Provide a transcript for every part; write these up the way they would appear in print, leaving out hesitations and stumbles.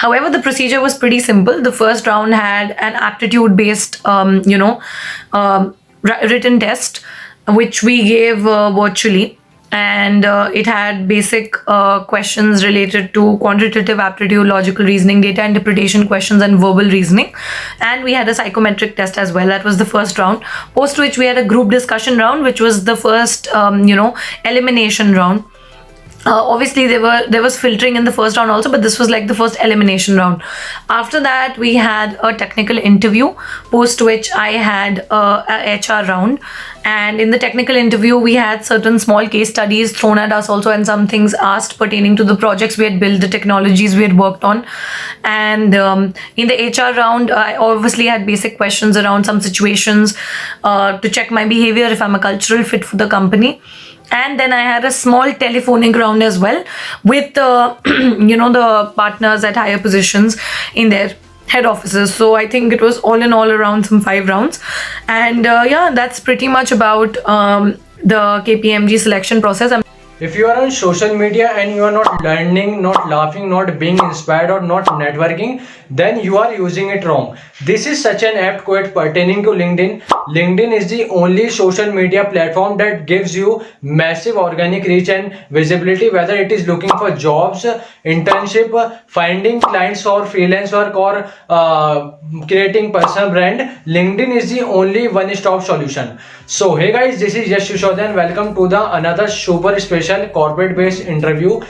However, the procedure was pretty simple. The first round had an aptitude-based, written test, which we gave virtually, and it had basic questions related to quantitative aptitude, logical reasoning, data interpretation questions, and verbal reasoning. And we had a psychometric test as well. That was the first round. Post which we had a group discussion round, which was the first, elimination round. Obviously there was filtering in the first round also, but this was like the first elimination round. After that, we had a technical interview, post which I had a HR round. And in the technical interview, we had certain small case studies thrown at us also, and some things asked pertaining to the projects we had built, the technologies we had worked on. And in the HR round, I obviously had basic questions around some situations to check my behavior, if I'm a cultural fit for the company. And then I had a small telephonic round as well with the partners at higher positions in their head offices. So I think it was all in all around some 5 rounds. And that's pretty much about the KPMG selection process. If you are on social media and you are not learning, not laughing, not being inspired, or not networking, then you are using it wrong. This is such an apt quote pertaining to LinkedIn. LinkedIn is the only social media platform that gives you massive organic reach and visibility, whether it is looking for jobs, internship, finding clients for freelance work, or creating personal brand. LinkedIn is the only one-stop solution. So hey guys, this is Yash Sisodia and welcome to the another super special corporate based interview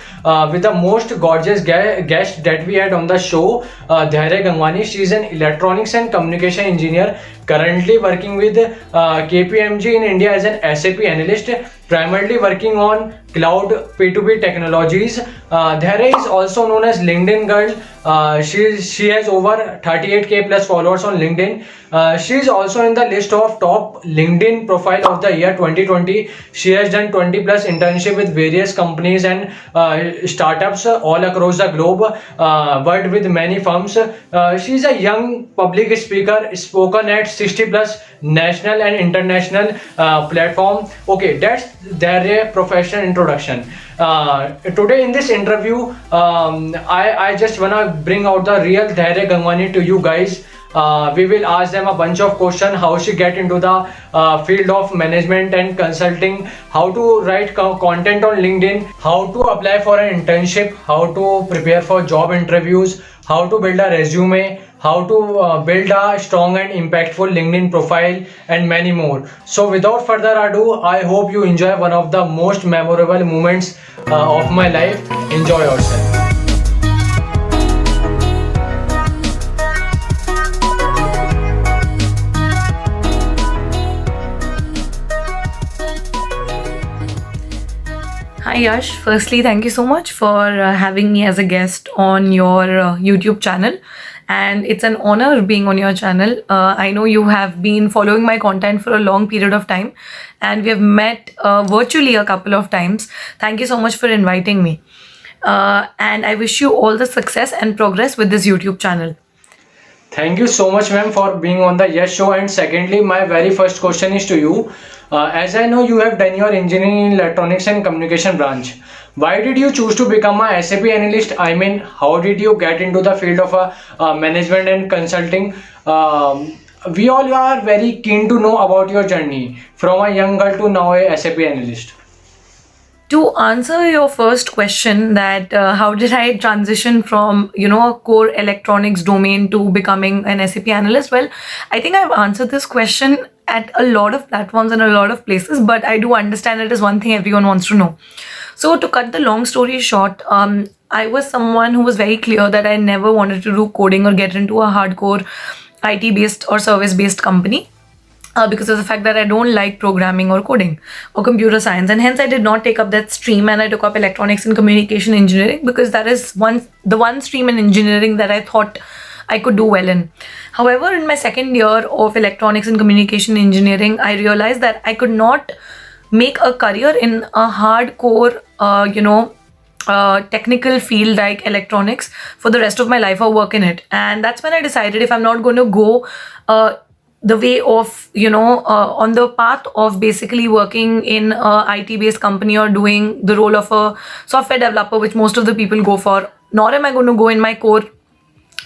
with the most gorgeous guest that we had on the show, DHAIRYA GANGWANI. She is an electronics and communication engineer currently working with KPMG in India as an SAP Analyst, primarily working on cloud P2P technologies. DHAIRYA is also known as LinkedIn Girl. She has over 38k plus followers on LinkedIn. She is also in the list of top LinkedIn profile of the year 2020. She has done 20 plus internship with various companies and startups all across the globe, worked with many firms. She is a young public speaker, spoken at 60 plus national and international platform. Okay, that's their professional introduction. Today in this interview, I just wanna bring out the real DHAIRYA GANGWANI to you guys. We will ask them a bunch of questions: how she get into the field of management and consulting, how to write content on LinkedIn, how to apply for an internship, how to prepare for job interviews, how to build a resume, how to build a strong and impactful LinkedIn profile, and many more. So without further ado, I hope you enjoy one of the most memorable moments of my life. Enjoy yourself. Hi Yash, firstly thank you so much for having me as a guest on your YouTube channel, and it's an honor being on your channel. I know you have been following my content for a long period of time, and we have met virtually a couple of times. Thank you so much for inviting me, and I wish you all the success and progress with this YouTube channel. Thank you so much, ma'am, for being on the Yes Show. And secondly, my very first question is to you. As I know, you have done your engineering in electronics and communication branch. Why did you choose to become a SAP analyst? I mean, how did you get into the field of management and consulting? We all are very keen to know about your journey from a young girl to now a SAP analyst. To answer your first question, that how did I transition from a core electronics domain to becoming an SAP analyst? Well, I think I've answered this question at a lot of platforms and a lot of places, but I do understand it is one thing everyone wants to know. So to cut the long story short, I was someone who was very clear that I never wanted to do coding or get into a hardcore IT based or service based company. Because of the fact that I don't like programming or coding or computer science, and hence I did not take up that stream, and I took up electronics and communication engineering because that is the one stream in engineering that I thought I could do well in. However, in my second year of electronics and communication engineering, I realized that I could not make a career in a hardcore, technical field like electronics for the rest of my life or work in it. And that's when I decided, if I'm not going to go the way of on the path of basically working in a IT based company or doing the role of a software developer, which most of the people go for, nor am I going to go in my core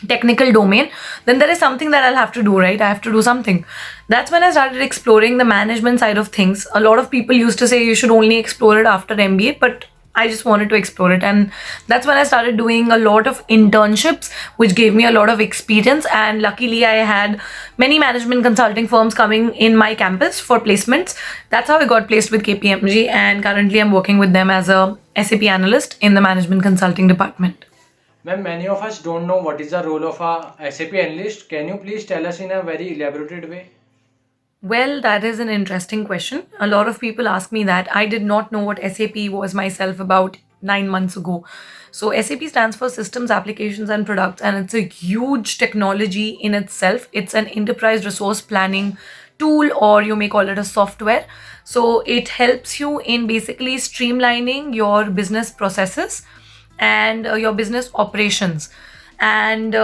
technical domain, then there is something that I'll have to do, right? I have to do something. That's when I started exploring the management side of things. A lot of people used to say you should only explore it after MBA, but I just wanted to explore it. And that's when I started doing a lot of internships, which gave me a lot of experience. And luckily, I had many management consulting firms coming in my campus for placements. That's how I got placed with KPMG. And currently, I'm working with them as a SAP analyst in the management consulting department. Ma'am, many of us don't know what is the role of a SAP analyst. Can you please tell us in a very elaborated way? Well, that is an interesting question. A lot of people ask me that. I did not know what SAP was myself about 9 months ago. So, SAP stands for Systems, Applications, and Products, and it's a huge technology in itself. It's an enterprise resource planning tool, or you may call it a software. So, it helps you in basically streamlining your business processes and your business operations. And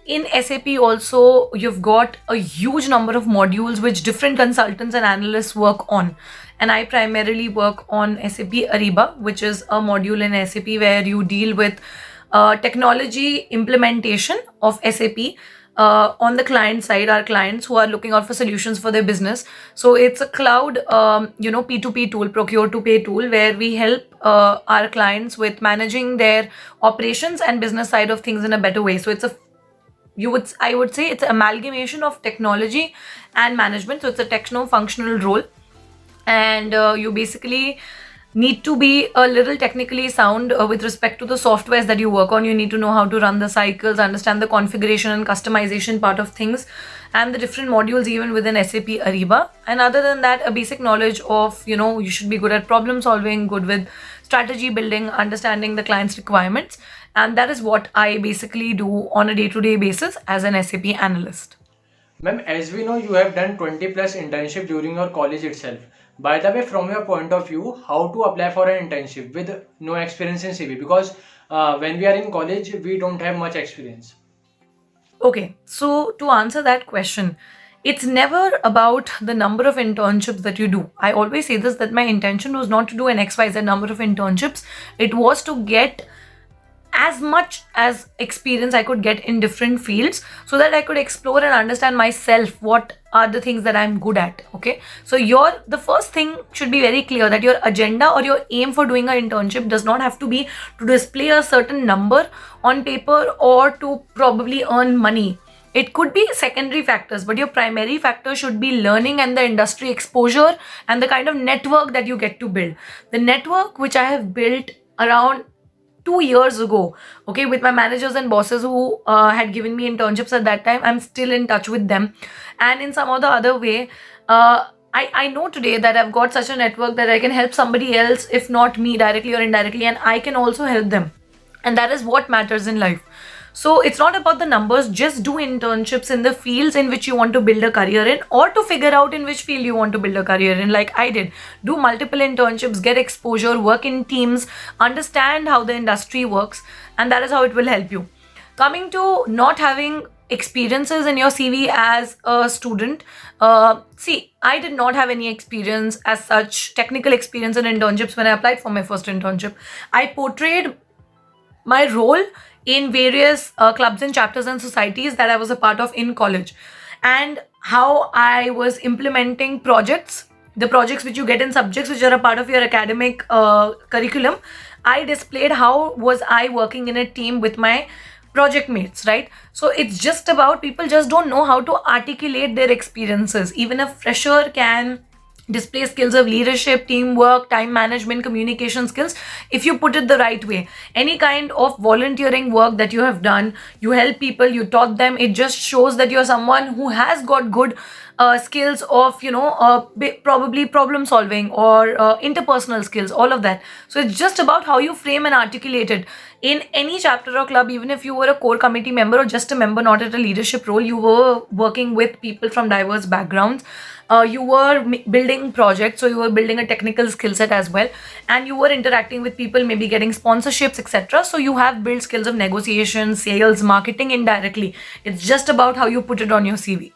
in SAP also, you've got a huge number of modules which different consultants and analysts work on. And I primarily work on SAP Ariba, which is a module in SAP where you deal with technology implementation of SAP. On the client side, our clients who are looking out for solutions for their business. So it's a cloud, P2P tool, procure to pay tool, where we help our clients with managing their operations and business side of things in a better way. So it's a I would say it's an amalgamation of technology and management. So it's a techno functional role, and you basically need to be a little technically sound with respect to the softwares that you work on. You need to know how to run the cycles, understand the configuration and customization part of things, and the different modules even within SAP Ariba. And other than that, a basic knowledge of, you should be good at problem solving, good with strategy building, understanding the client's requirements. And that is what I basically do on a day-to-day basis as an SAP analyst. Ma'am, as we know, you have done 20 plus internship during your college itself. By the way, from your point of view, how to apply for an internship with no experience in CV? Because when we are in college, we don't have much experience. Okay, so to answer that question, it's never about the number of internships that you do. I always say this, that my intention was not to do an XYZ number of internships, it was to get as much as experience I could get in different fields so that I could explore and understand myself what are the things that I'm good at. Okay, so the first thing should be very clear, that your agenda or your aim for doing an internship does not have to be to display a certain number on paper or to probably earn money. It could be secondary factors, but your primary factor should be learning and the industry exposure and the kind of network that you get to build. The network which I have built around 2 years ago, okay, with my managers and bosses who had given me internships at that time, I'm still in touch with them. And in some or the other way, I know today that I've got such a network that I can help somebody else, if not me directly or indirectly, and I can also help them. And that is what matters in life. So it's not about the numbers, just do internships in the fields in which you want to build a career in, or to figure out in which field you want to build a career in, like I did. Do multiple internships, get exposure, work in teams, understand how the industry works, and that is how it will help you. Coming to not having experiences in your CV as a student, see, I did not have any experience as such, technical experience in internships when I applied for my first internship. I portrayed my role in various clubs and chapters and societies that I was a part of in college, and how I was implementing projects, the projects which you get in subjects which are a part of your academic curriculum. I displayed how was I working in a team with my project mates, right? So it's just about, people just don't know how to articulate their experiences. Even a fresher can display skills of leadership, teamwork, time management, communication skills if you put it the right way. Any kind of volunteering work that you have done, you help people, you taught them, it just shows that you're someone who has got good skills of probably problem solving or interpersonal skills, all of that. So it's just about how you frame and articulate it in any chapter or club. Even if you were a core committee member or just a member, not at a leadership role, you were working with people from diverse backgrounds. You were building projects, so you were building a technical skill set as well, and you were interacting with people, maybe getting sponsorships, etc. So you have built skills of negotiation, sales, marketing indirectly. It's just about how you put it on your CV.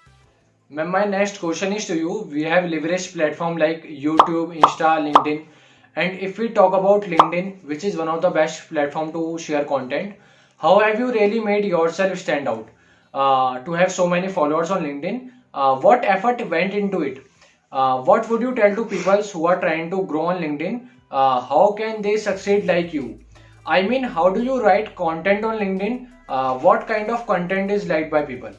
Ma'am, my next question is to you. We have leveraged platform like YouTube, Insta, LinkedIn, and if we talk about LinkedIn, which is one of the best platform to share content, How have you really made yourself stand out? To have so many followers on LinkedIn, what effort went into it? What would you tell to people who are trying to grow on LinkedIn? How can they succeed like you? I mean, how do you write content on LinkedIn? What kind of content is liked by people?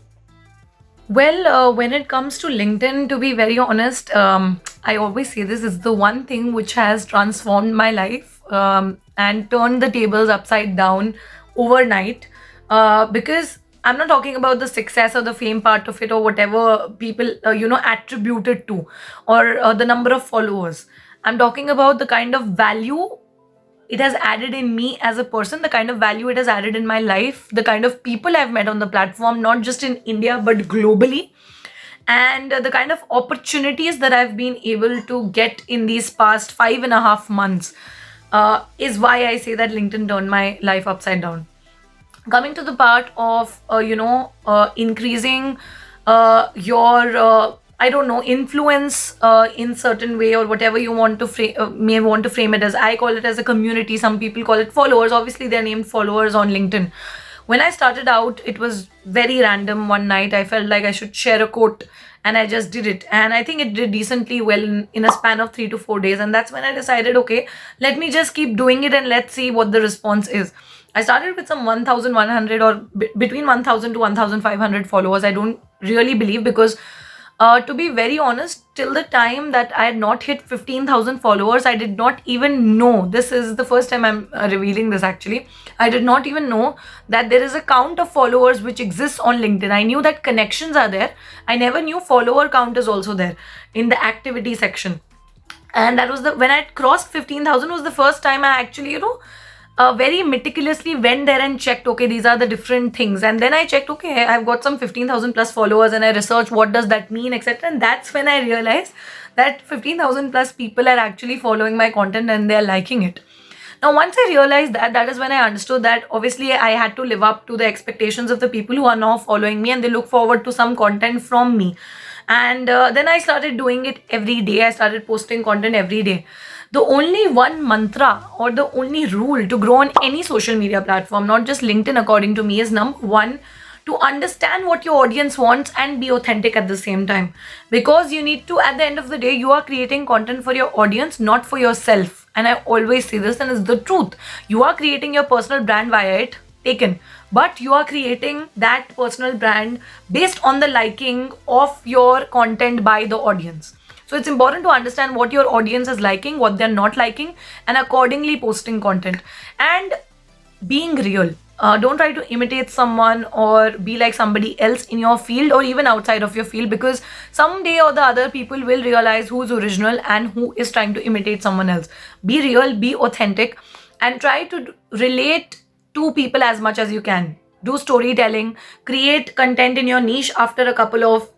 Well, when it comes to LinkedIn, to be very honest, I always say this is the one thing which has transformed my life and turned the tables upside down overnight. Because I'm not talking about the success or the fame part of it or whatever people, attribute it to, or the number of followers. I'm talking about the kind of value it has added in me as a person, the kind of value it has added in my life, the kind of people I've met on the platform, not just in India, but globally, and the kind of opportunities that I've been able to get in these past 5.5 months is why I say that LinkedIn turned my life upside down. Coming to the part of increasing your I don't know, influence in certain way, or whatever you want to may want to frame it as. I call it as a community, some people call it followers. Obviously they're named followers on LinkedIn. When I started out, it was very random. One night I felt like I should share a quote, and I just did it, and I think it did decently well in a span of 3 to 4 days. And that's when I decided, okay, let me just keep doing it and let's see what the response is. I started with some 1100 or between 1000 to 1500 followers. I don't really believe, because to be very honest, till the time that I had not hit 15,000 followers, I did not even know. This is the first time I'm revealing this actually. I did not even know that there is a count of followers which exists on LinkedIn. I knew that connections are there. I never knew follower count is also there in the activity section. And that was when I crossed 15,000 was the first time I actually, very meticulously went there and checked, okay, these are the different things. And then I checked, okay, I've got some 15,000 plus followers, and I researched what does that mean, etc. And that's when I realized that 15,000 plus people are actually following my content and they're liking it. Now, once I realized that, that is when I understood that obviously I had to live up to the expectations of the people who are now following me, and they look forward to some content from me. And then I started doing it every day. I started posting content every day. The only one mantra or the only rule to grow on any social media platform, not just LinkedIn, according to me, is number one, to understand what your audience wants and be authentic at the same time. Because you need to, at the end of the day, you are creating content for your audience, not for yourself. And I always say this, and it's the truth. You are creating your personal brand via it, taken. But you are creating that personal brand based on the liking of your content by the audience. So it's important to understand what your audience is liking, what they're not liking, and accordingly posting content. And being real. Don't try to imitate someone or be like somebody else in your field or even outside of your field, because someday or the other people will realize who's original and who is trying to imitate someone else. Be real, be authentic, and try to relate to people as much as you can. Do storytelling, create content in your niche after a couple of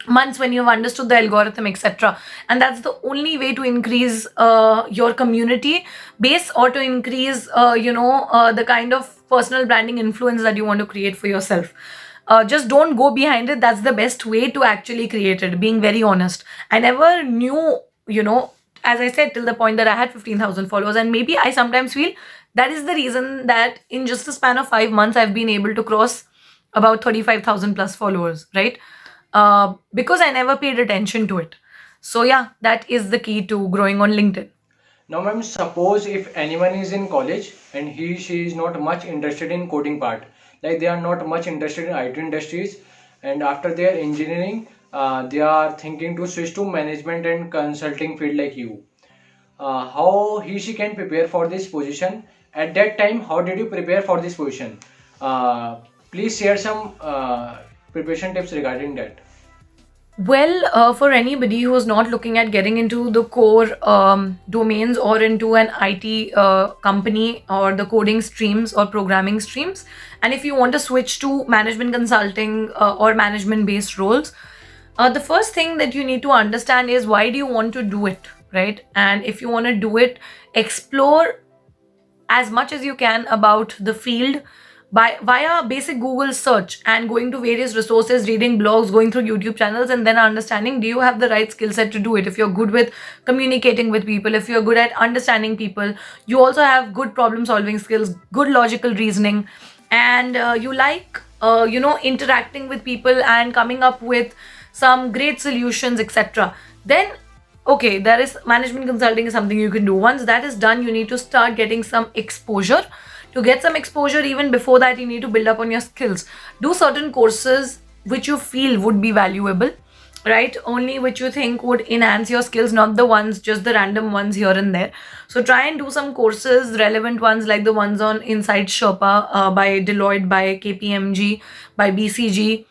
months when you've understood the algorithm, etc. And that's the only way to increase your community base, or to increase the kind of personal branding influence that you want to create for yourself. Just don't go behind it. That's the best way to actually create it, being very honest. I never knew, as I said, till the point that I had 15,000 followers. And maybe I sometimes feel that is the reason that in just a span of 5 months I've been able to cross about 35,000 plus followers, right? Because I never paid attention to it. So yeah, that is the key to growing on LinkedIn. Now, ma'am, suppose if anyone is in college and she is not much interested in coding part, like they are not much interested in IT industries, and after their engineering, they are thinking to switch to management and consulting field like you. How she can prepare for this position? At that time, how did you prepare for this position? Please share some preparation tips regarding that. Well, for anybody who is not looking at getting into the core domains or into an IT company or the coding streams or programming streams, and if you want to switch to management consulting or management based roles, the first thing that you need to understand is, why do you want to do it, right? And if you want to do it, explore as much as you can about the field by via basic Google search and going to various resources, reading blogs, going through YouTube channels, and then understanding, do you have the right skill set to do it? If you're good with communicating with people, if you're good at understanding people, you also have good problem solving skills, good logical reasoning, and you like interacting with people and coming up with some great solutions, etc., then okay, there is management consulting is something you can do. Once that is done, you need to start getting some exposure. To get some exposure, even before that, you need to build up on your skills. Do certain courses which you feel would be valuable, right? Only which you think would enhance your skills, not the ones, just the random ones here and there. So try and do some courses, relevant ones like the ones on Inside Sherpa by Deloitte, by KPMG, by BCG.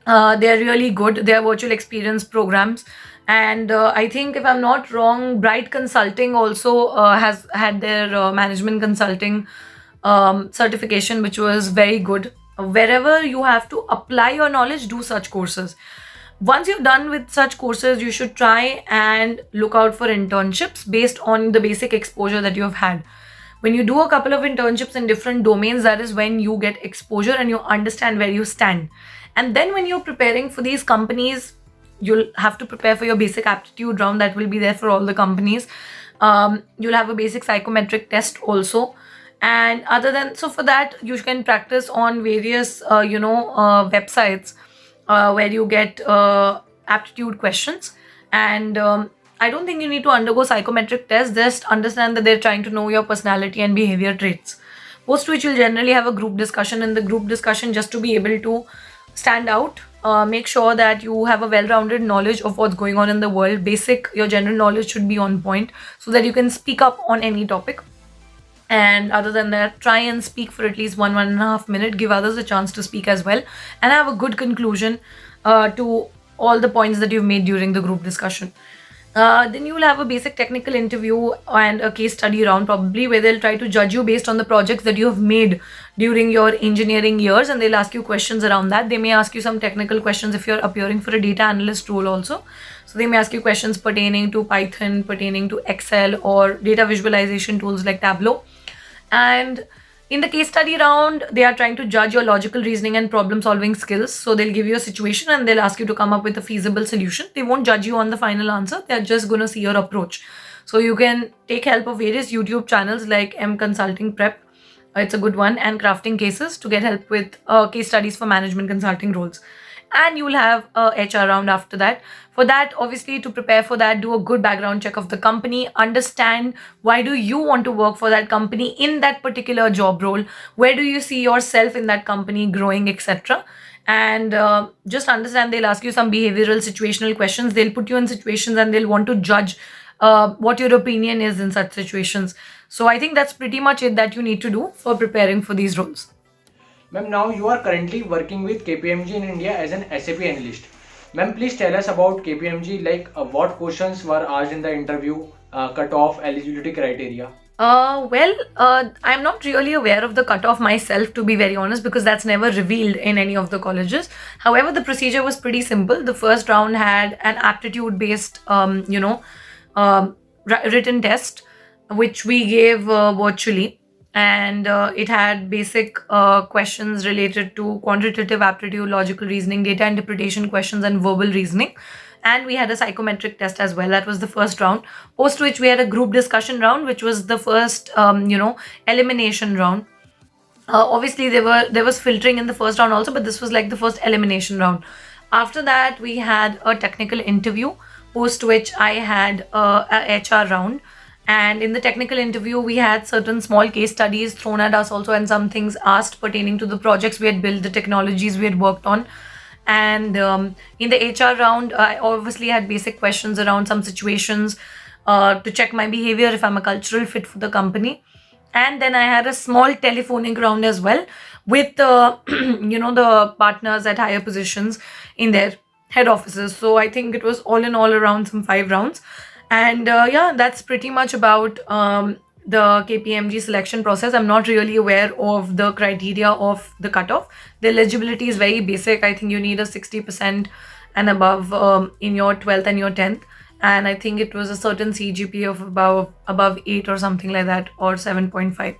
They're really good. They're virtual experience programs. And I think, if I'm not wrong, Bright Consulting also has had their management consulting certification, which was very good. Wherever you have to apply your knowledge, do such courses. Once you're done with such courses, you should try and look out for internships based on the basic exposure that you have had. When you do a couple of internships in different domains, that is when you get exposure and you understand where you stand. And then when you're preparing for these companies, you'll have to prepare for your basic aptitude round that will be there for all the companies. You'll have a basic psychometric test also. And other than so, for that, you can practice on various websites where you get aptitude questions. And I don't think you need to undergo psychometric tests. Just understand that they're trying to know your personality and behavior traits. Post which you'll generally have a group discussion. In the group discussion, just to be able to stand out, make sure that you have a well-rounded knowledge of what's going on in the world. Your general knowledge should be on point so that you can speak up on any topic. And other than that, try and speak for at least 1.5 minutes. Give others a chance to speak as well, and have a good conclusion to all the points that you've made during the group discussion. Then you will have a basic technical interview and a case study round, probably, where they'll try to judge you based on the projects that you have made during your engineering years, and they'll ask you questions around that. They may ask you some technical questions if you're appearing for a data analyst role also. So they may ask you questions pertaining to Python, pertaining to Excel, or data visualization tools like Tableau. And in the case study round, they are trying to judge your logical reasoning and problem solving skills. So they'll give you a situation and they'll ask you to come up with a feasible solution. They won't judge you on the final answer. They're just going to see your approach. So you can take help of various YouTube channels like M Consulting Prep. It's a good one, and Crafting Cases, to get help with case studies for management consulting roles. And you will have a HR round after that. For that, obviously, to prepare for that, do a good background check of the company. Understand why do you want to work for that company in that particular job role. Where do you see yourself in that company growing, etc. And just understand, they'll ask you some behavioral situational questions. They'll put you in situations and they'll want to judge what your opinion is in such situations. So I think that's pretty much it that you need to do for preparing for these roles. Ma'am, now you are currently working with KPMG in India as an SAP analyst. Ma'am, please tell us about KPMG, like what questions were asked in the interview, cutoff, eligibility criteria. I'm not really aware of the cutoff myself, to be very honest, because that's never revealed in any of the colleges. However, the procedure was pretty simple. The first round had an aptitude-based, written test, which we gave virtually. And it had basic questions related to quantitative aptitude, logical reasoning, data interpretation questions, and verbal reasoning. And we had a psychometric test as well. That was the first round. Post which we had a group discussion round, which was the first, elimination round. Obviously, there was filtering in the first round also, but this was like the first elimination round. After that, we had a technical interview. Post which I had a HR round. And in the technical interview, we had certain small case studies thrown at us also, and some things asked pertaining to the projects we had built, the technologies we had worked on. And in the HR round, I obviously had basic questions around some situations to check my behavior, if I'm a cultural fit for the company. And then I had a small telephonic round as well with the partners at higher positions in their head offices. So I think it was all in all around some 5 rounds. And that's pretty much about the KPMG selection process. I'm not really aware of the criteria of the cutoff. The eligibility is very basic. I think you need a 60% and above in your 12th and your 10th. And I think it was a certain CGPA of above 8 or something like that, or 7.5.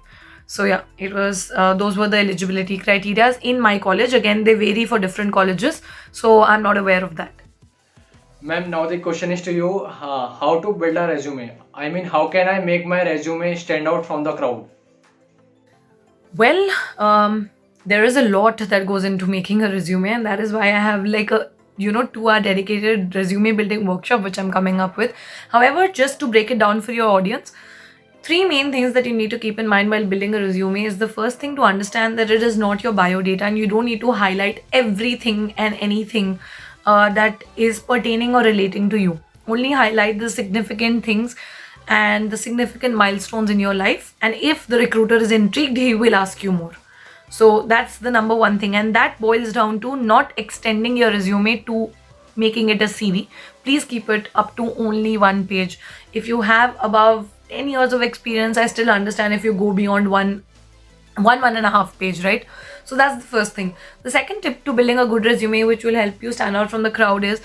So yeah, it was those were the eligibility criteria in my college. Again, they vary for different colleges, so I'm not aware of that. Ma'am, now the question is to you, how to build a resume? I mean, how can I make my resume stand out from the crowd? Well, there is a lot that goes into making a resume, and that is why I have like a 2-hour dedicated resume building workshop which I'm coming up with. However, just to break it down for your audience, three main things that you need to keep in mind while building a resume is the first thing, to understand that it is not your bio data and you don't need to highlight everything and anything that is pertaining or relating to you. Only highlight the significant things and the significant milestones in your life, and if the recruiter is intrigued, he will ask you more. So that's the number one thing, and that boils down to not extending your resume to making it a CV. Please keep it up to only one page. If you have above 10 years of experience, I still understand if you go beyond one and a half page, right? So that's the first thing. The second tip to building a good resume, which will help you stand out from the crowd, is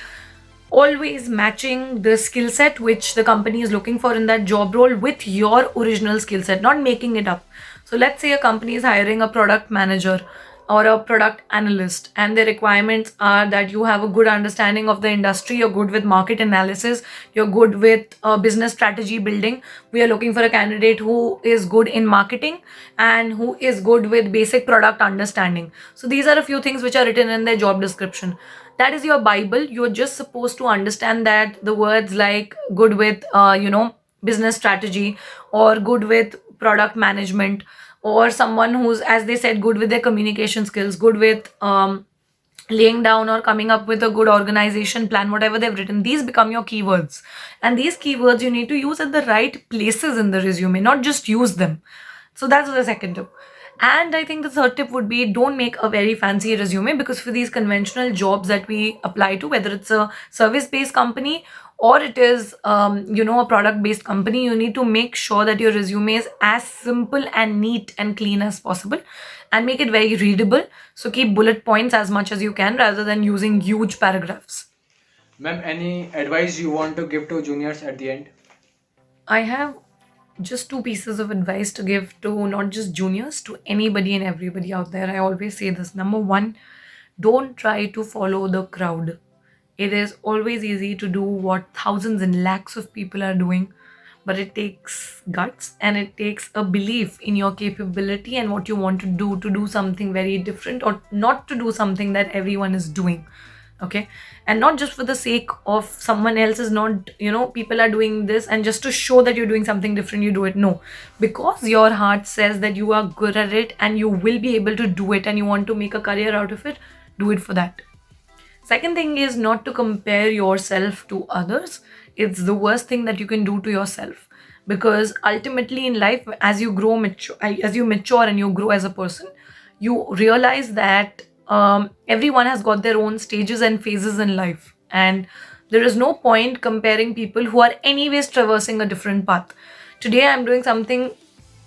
always matching the skill set which the company is looking for in that job role with your original skill set, not making it up. So let's say a company is hiring a product manager or a product analyst, and the requirements are that you have a good understanding of the industry, you're good with market analysis, you're good with business strategy building. We are looking for a candidate who is good in marketing and who is good with basic product understanding. So these are a few things which are written in their job description. That is your Bible. You're just supposed to understand that the words like good with business strategy, or good with product management, or someone who's, as they said, good with their communication skills, good with laying down or coming up with a good organization plan, whatever they've written, these become your keywords. And these keywords you need to use at the right places in the resume, not just use them. So that's the second tip. And I think the third tip would be, don't make a very fancy resume, because for these conventional jobs that we apply to, whether it's a service-based company or it is a product-based company, you need to make sure that your resume is as simple and neat and clean as possible, and make it very readable. So keep bullet points as much as you can rather than using huge paragraphs. Ma'am, any advice you want to give to juniors at the end? I have just two pieces of advice to give to not just juniors, to anybody and everybody out there. I always say this. Number one, don't try to follow the crowd. It is always easy to do what thousands and lakhs of people are doing, but it takes guts and it takes a belief in your capability and what you want to do something very different, or not to do something that everyone is doing. Okay, and not just for the sake of someone else is not, people are doing this and just to show that you're doing something different, you do it. No, because your heart says that you are good at it and you will be able to do it and you want to make a career out of it, do it for that. Second thing is not to compare yourself to others. It's the worst thing that you can do to yourself, because ultimately in life, as you mature and you grow as a person, you realize that everyone has got their own stages and phases in life, and there is no point comparing people who are anyways traversing a different path. Today I'm doing something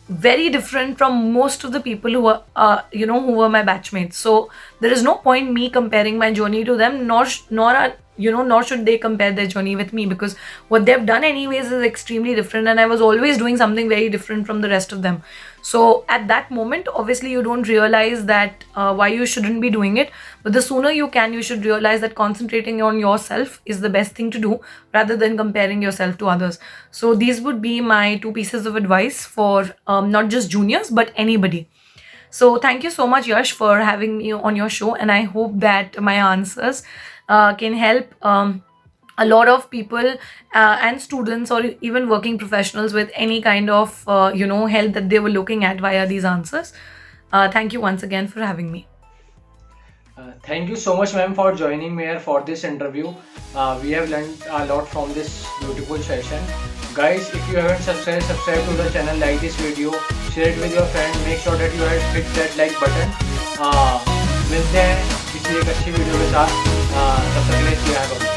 very different from most of the people who are who were my batchmates. So there is no point me comparing my journey to them, nor should they compare their journey with me, because what they've done anyways is extremely different, and I was always doing something very different from the rest of them. So at that moment, obviously you don't realize that why you shouldn't be doing it, but the sooner you can, you should realize that concentrating on yourself is the best thing to do rather than comparing yourself to others. So these would be my two pieces of advice for not just juniors but anybody. So thank you so much, Yash, for having me on your show, and I hope that my answers can help a lot of people and students, or even working professionals, with any kind of help that they were looking at via these answers. Thank you once again for having me. Thank you so much, ma'am, for joining me here for this interview. We have learned a lot from this beautiful session. Guys, if you haven't subscribe to the channel, like this video, share it with your friend, make sure that you have hit that like button. मिलते हैं किसी एक अच्छी video के साथ, तब तक के लिए